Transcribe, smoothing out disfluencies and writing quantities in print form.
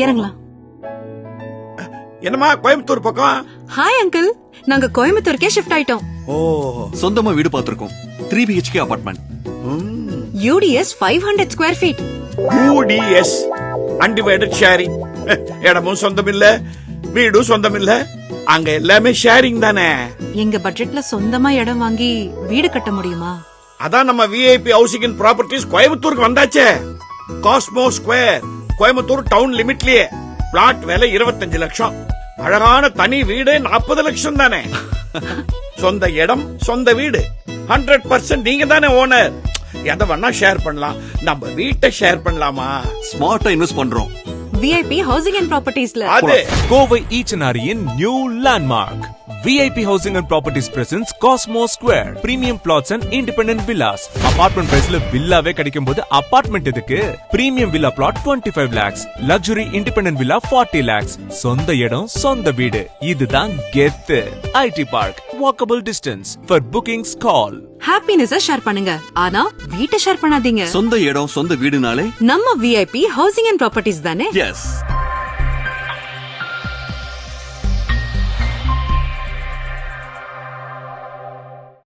இறங்கலாம். என்னமா கோயம்புத்தூர் பக்கம்? ஹாய் அங்கிள், நாங்க கோயம்புத்தூருக்கே ஷிஃப்ட் ஆயிட்டோம். ஓ, சொந்தமா வீடு பாத்துருக்கோம். 3 BHK apartment. UDS 500 square feet. UDS undivided sharing. இடமும் சொந்தம் இல்ல, வீடும் சொந்தம் இல்ல, அங்க எல்லாமே ஷேரிங் தானே. எங்க பட்ஜெட்ல சொந்தமா இடம் வாங்கி வீடு கட்ட முடியுமா? அதான் நம்ம VIP ஹவுசிங் அண்ட் ப்ராப்பர்ட்டிஸ் கோயம்புத்தூருக்கு வந்தாச்சே. காஸ்மோ ஸ்கொயர், கோயம்புத்தூர் டவுன் லிமிட்லயே. பிளாட் விலை 25 லட்சம். அழகான தனி வீடு 40 லட்சம் தானே. சொந்த இடம், சொந்த வீடு. 100% நீங்க தானே ஓனர். எதை வேணா ஷேர் பண்ணலாம். நம்ம வீட்டை ஷேர் பண்ணலாமா? ஸ்மார்ட்டா இன்வெஸ்ட் பண்றோம். VIP ஹவுசிங் அண்ட் ப்ராப்பர்ட்டிஸ்ல. அது கோவை ஈச்சனாரியின் new landmark. VIP Housing and Properties presents Cosmo Square. Premium plots and independent villas. Apartment priceல வில்லாவே கிடைக்கும் போது அபார்ட்மெண்ட் எதுக்கு? Premium villa plot 25 lakhs. Luxury independent villa 40 lakhs. சொந்த இடம், சொந்த வீடு. இதுதான் கெத்து. IT Park. Walkable distance. For bookings call. Happiness share பண்ணுங்க, ஆனா வீட்டை ஷேர் பண்ணாதீங்க. சொந்த இடம், சொந்த வீடுனாலே நம்ம VIP ஹவுசிங் அண்ட் ப்ராப்பர்ட்டிஸ் தானே. எஸ்.